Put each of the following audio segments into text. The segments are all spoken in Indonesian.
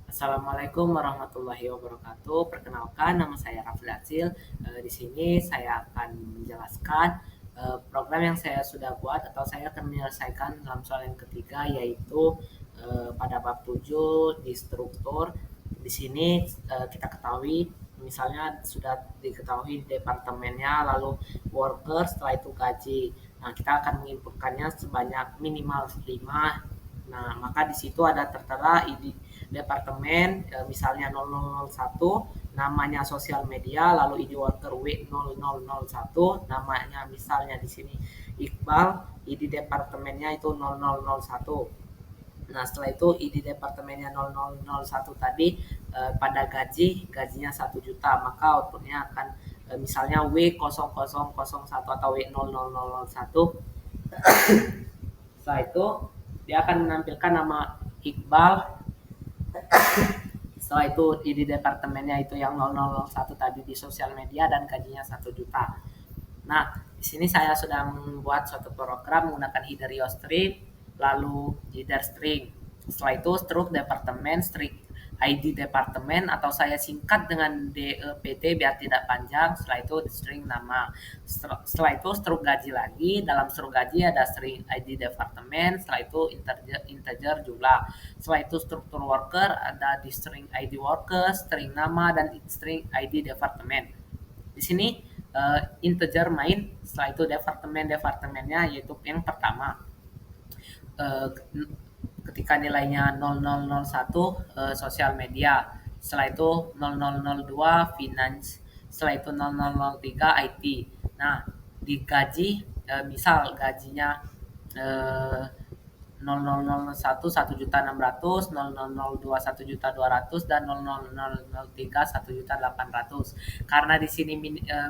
Assalamualaikum warahmatullahi wabarakatuh. Perkenalkan, nama saya Rafli Azil. Di sini saya akan menjelaskan program yang saya sudah buat atau saya akan menyelesaikan dalam soal yang ketiga, yaitu pada bab 7 di struktur. Di sini kita ketahui, misalnya sudah diketahui departemennya, lalu worker, setelah itu gaji. Nah, kita akan menginputkannya sebanyak minimal 5. Nah, maka di situ ada tertera ID departemen, misalnya 0001, namanya sosial media, lalu ID worker W0001, namanya misalnya di sini Iqbal, ID departemennya itu 0001. Nah, setelah itu ID departemennya 0001 tadi, pada gajinya 1 juta, maka outputnya akan misalnya W0001 atau W0001. Setelah itu dia akan menampilkan nama Iqbal. Setelah itu di departemennya itu yang 001 tadi di sosial media dan gajinya 1 juta. Nah, di sini saya sudah membuat suatu program menggunakan header string, lalu header string. Setelah itu struk departemen, string ID departemen, atau saya singkat dengan DEPT biar tidak panjang. Setelah itu string nama. Setelah itu struk gaji lagi. Dalam struk gaji ada string ID departemen. Setelah itu integer jumlah. Setelah itu struktur worker ada di string ID worker, string nama, dan string ID departemen. Di sini integer main, setelah itu departemennya yaitu yang pertama. Uh, Ketika nilainya 0001 sosial media, setelah itu 0002 finance, setelah itu 0003 IT. Nah, di gaji misal gajinya 0001 1.600.000, 0002 1.200.000, dan 0003 1.800.000. Karena di sini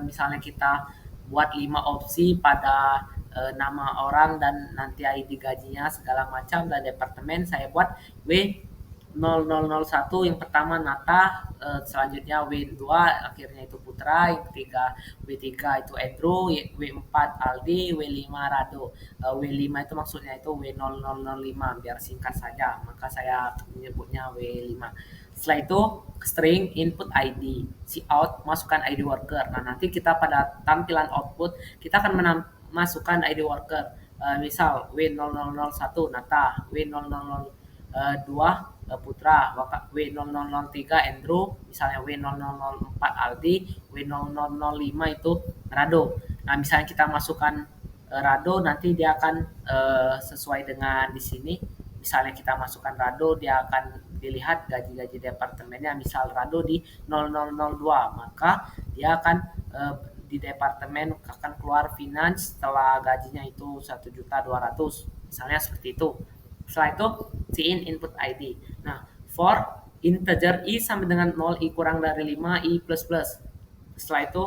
misalnya kita buat 5 opsi pada nama orang dan nanti ID gajinya segala macam dan departemen, saya buat W0001 yang pertama Nata, selanjutnya W2 akhirnya itu Putra, yang ketiga W3 itu Andrew, W4 Aldi, W5 Rado. W5 itu maksudnya itu W0005 biar singkat saja, maka saya menyebutnya W5. Setelah itu string input ID, si out masukkan ID worker. Nah, nanti kita pada tampilan output kita akan masukkan ID worker. Misal W0001 Nata, W0002 Putra, W0003 Andrew, misalnya W004 Aldi, W005 itu Rado. Nah, misalnya kita masukkan Rado, nanti dia akan sesuai dengan di sini. Misalnya kita masukkan Rado, dia akan dilihat gaji-gaji departemennya. Misal Rado di 0002, maka dia akan di departemen akan keluar finance setelah gajinya itu 1.200.000, misalnya seperti itu. Setelah itu in input ID. Nah, for integer i sama dengan 0, i kurang dari 5, i plus plus. Setelah itu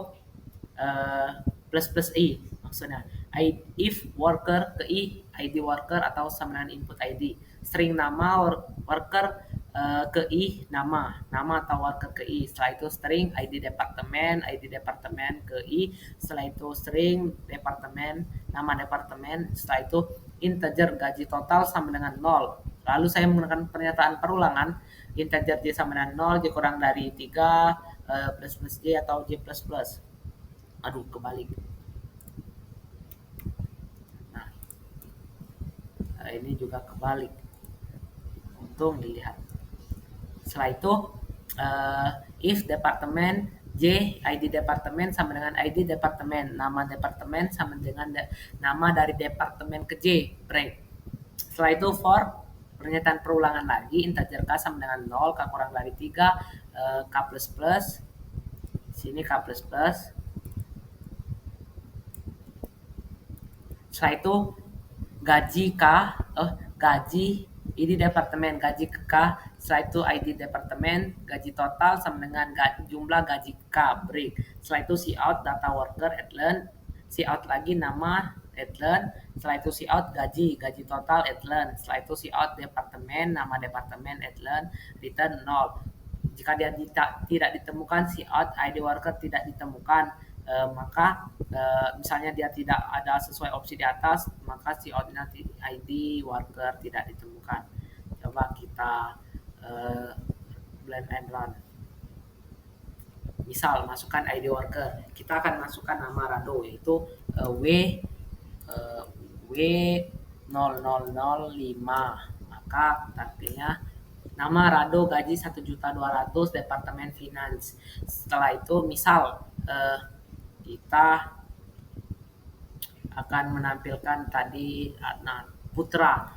plus plus i maksudnya. If worker ke i, ID worker atau sama dengan input ID. String nama worker ke i nama atau worker ke i. Setelah itu string ID departemen ke i. Setelah itu string departemen, nama departemen. Setelah itu integer gaji total sama dengan 0. Lalu saya menggunakan pernyataan perulangan, integer j sama dengan 0, j kurang dari 3, plus plus j atau j plus plus. Aduh, kebalik. Nah, ini juga kebalik. Untung dilihat. Setelah itu if departemen J ID departemen sama dengan ID departemen, nama departemen sama dengan nama dari departemen ke J, break. Setelah itu for pernyataan perulangan lagi, integer K sama dengan 0, K kurang dari 3, K plus plus, sini K plus plus. Setelah itu gaji K, gaji ID departemen, gaji ke K. Setelah itu ID departemen, gaji total sama dengan jumlah gaji K, break. Setelah itu si out data worker at learn, si out lagi nama at learn. Setelah itu si out gaji total at learn. Setelah itu si out departemen, nama departemen at learn, return 0. Jika dia tidak ditemukan, si out ID worker tidak ditemukan, maka misalnya dia tidak ada sesuai opsi di atas, maka si outnya ID worker tidak ditemukan. Coba kita plan and run. Misal masukkan ID worker, kita akan masukkan nama Rado yaitu W0005, maka artinya nama Rado gaji 1.200.000 Departemen Finance. Setelah itu misal kita akan menampilkan tadi Putra,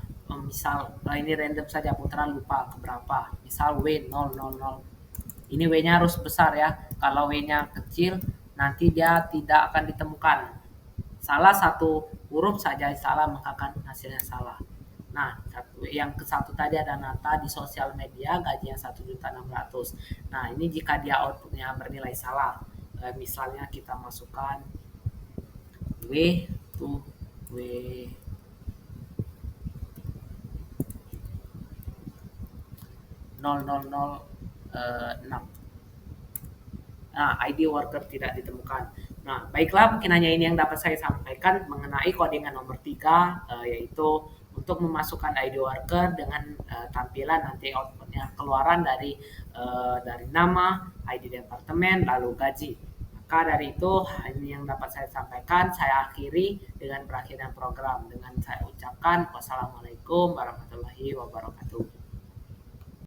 misal ini random saja, Putra lupa keberapa, misal W000. Ini W-nya harus besar ya, kalau W-nya kecil nanti dia tidak akan ditemukan. Salah satu huruf saja salah maka akan hasilnya salah. Nah, yang ke satu tadi ada Nata di sosial media gajinya 1.600.000. Nah, ini jika dia outputnya bernilai salah. Misalnya kita masukkan W to W 00006. Nah, ID worker tidak ditemukan. Nah, baiklah, mungkin hanya ini yang dapat saya sampaikan mengenai codingan nomor 3, yaitu untuk memasukkan ID worker dengan tampilan nanti outputnya keluaran dari nama, ID departemen, lalu gaji. Maka dari itu, ini yang dapat saya sampaikan. Saya akhiri dengan berakhirnya program. Dengan saya ucapkan wassalamualaikum warahmatullahi wabarakatuh.